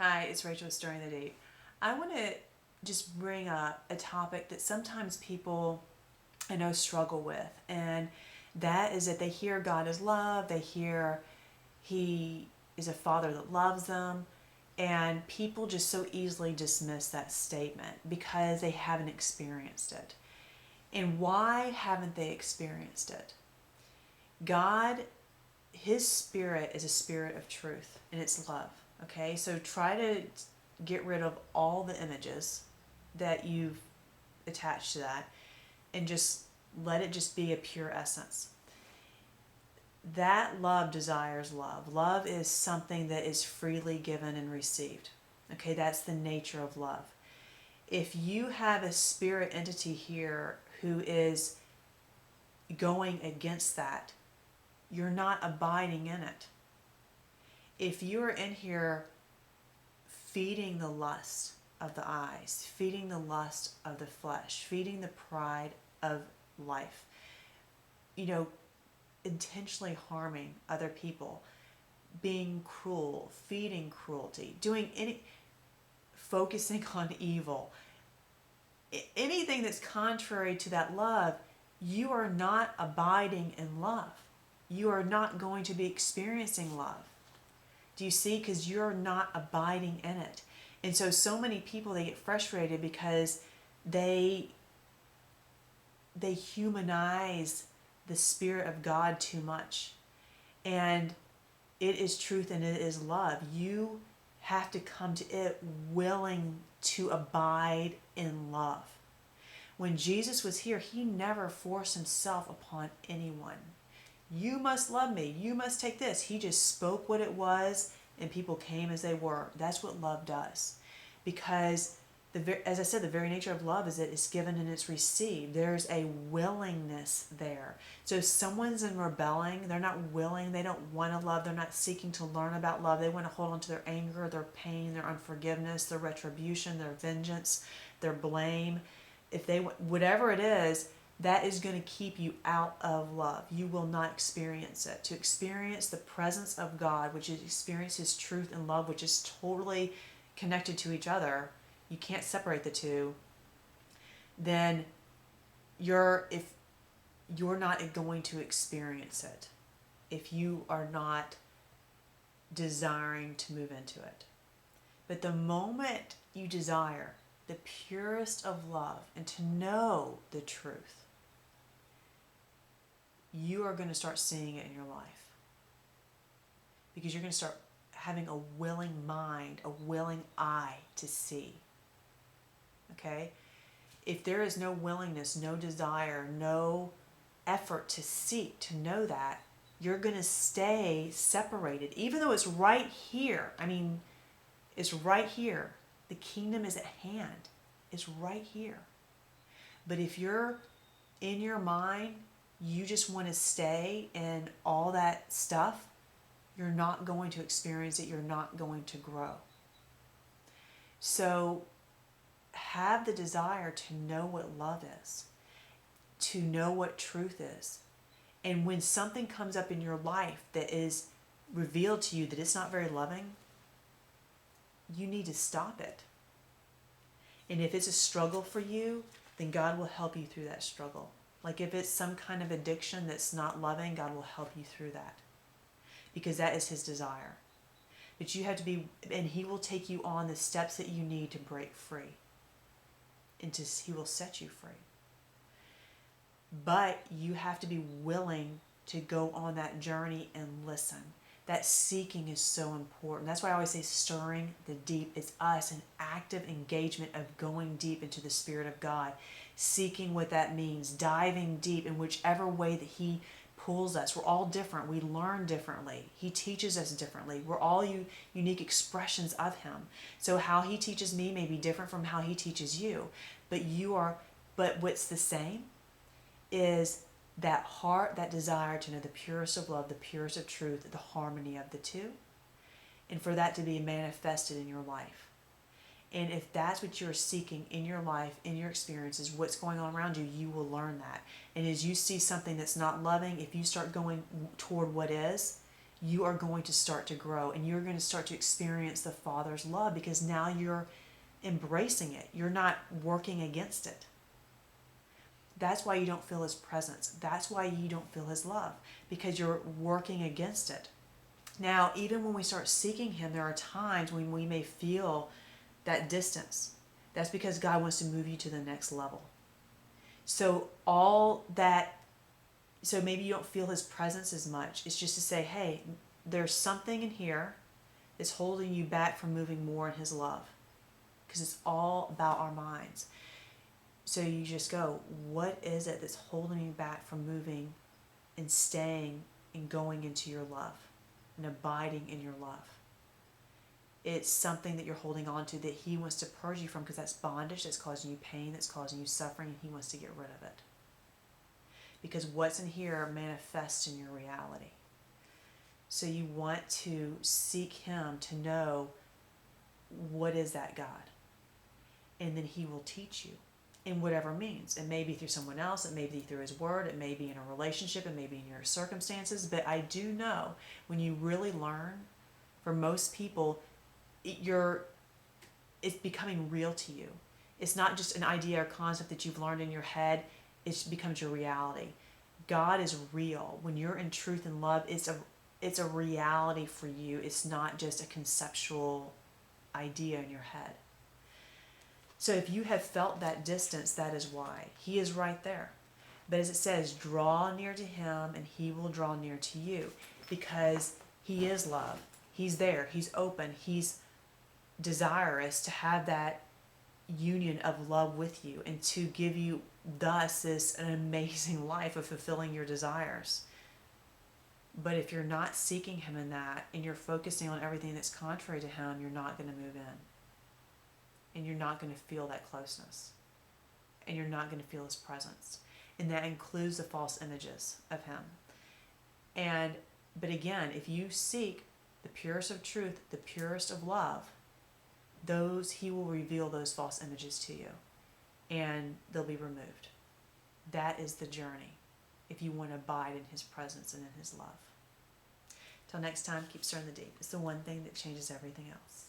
Hi, it's Rachel with Stirring the Deep. I want to just bring up a topic that sometimes people I know struggle with, and that is that they hear God is love, they hear He is a Father that loves them, and people just so easily dismiss that statement because they haven't experienced it. And why haven't they experienced it? God, His Spirit is a spirit of truth, and it's love. Okay, so try to get rid of all the images that you've attached to that and just let it just be a pure essence. That love desires love. Love is something that is freely given and received. Okay, that's the nature of love. If you have a spirit entity here who is going against that, you're not abiding in it. If you're in here feeding the lust of the eyes, feeding the lust of the flesh, feeding the pride of life, intentionally harming other people, being cruel, feeding cruelty, focusing on evil, anything that's contrary to that love, you are not abiding in love. You are not going to be experiencing love. Do you see? Because you're not abiding in it. And so many people, they get frustrated because they humanize the Spirit of God too much. And it is truth and it is love. You have to come to it willing to abide in love. When Jesus was here, He never forced Himself upon anyone. You must love me. You must take this. He just spoke what it was, and people came as they were. That's what love does. Because, as I said, the very nature of love is that it's given and it's received. There's a willingness there. So if someone's in rebelling, they're not willing, they don't want to love, they're not seeking to learn about love. They want to hold on to their anger, their pain, their unforgiveness, their retribution, their vengeance, their blame. If they, whatever it is, that is going to keep you out of love. You will not experience it. To experience the presence of God, which is experience His truth and love, which is totally connected to each other, you can't separate the two, then if you're not going to experience it, if you are not desiring to move into it. But the moment you desire the purest of love and to know the truth, you are going to start seeing it in your life. Because you're going to start having a willing mind, a willing eye to see. Okay? If there is no willingness, no desire, no effort to seek, to know that, you're going to stay separated. Even though it's right here. I mean, it's right here. The kingdom is at hand. It's right here. But if you're in your mind, you just want to stay in all that stuff, you're not going to experience it. You're not going to grow. So have the desire to know what love is, to know what truth is. And when something comes up in your life that is revealed to you that it's not very loving, you need to stop it. And if it's a struggle for you, then God will help you through that struggle. Like if it's some kind of addiction that's not loving, God will help you through that. Because that is His desire. But you have to be, and He will take you on the steps that you need to break free. And He will set you free. But you have to be willing to go on that journey and listen. That seeking is so important. That's why I always say stirring the deep. It's us, an active engagement of going deep into the Spirit of God. Seeking what that means. Diving deep in whichever way that He pulls us. We're all different. We learn differently. He teaches us differently. We're all unique expressions of Him. So how He teaches me may be different from how He teaches you. But what's the same is that heart, that desire to know the purest of love, the purest of truth, the harmony of the two, and for that to be manifested in your life. And if that's what you're seeking in your life, in your experiences, what's going on around you, you will learn that. And as you see something that's not loving, if you start going toward what is, you are going to start to grow and you're going to start to experience the Father's love, because now you're embracing it. You're not working against it. That's why you don't feel His presence. That's why you don't feel His love, because you're working against it. Now, even when we start seeking Him, there are times when we may feel that distance. That's because God wants to move you to the next level. So maybe you don't feel His presence as much. It's just to say, hey, there's something in here that's holding you back from moving more in His love. Because it's all about our minds. So you just go, what is it that's holding me back from moving and staying and going into your love and abiding in your love? It's something that you're holding on to that He wants to purge you from, because that's bondage, that's causing you pain, that's causing you suffering, and He wants to get rid of it. Because what's in here manifests in your reality. So you want to seek Him to know, what is that, God? And then He will teach you in whatever means. It may be through someone else, it may be through His word, it may be in a relationship, it may be in your circumstances. But I do know when you really learn, for most people, it's becoming real to you. It's not just an idea or concept that you've learned in your head, it becomes your reality. God is real. When you're in truth and love, it's a reality for you. It's not just a conceptual idea in your head. So if you have felt that distance, that is why. He is right there. But as it says, draw near to Him and He will draw near to you, because He is love. He's there. He's open. He's desirous to have that union of love with you and to give you thus an amazing life of fulfilling your desires. But if you're not seeking Him in that and you're focusing on everything that's contrary to Him, you're not going to move in. And you're not going to feel that closeness. And you're not going to feel His presence. And that includes the false images of Him. But again, if you seek the purest of truth, the purest of love, He will reveal those false images to you. And they'll be removed. That is the journey, if you want to abide in His presence and in His love. Till next time, keep stirring the deep. It's the one thing that changes everything else.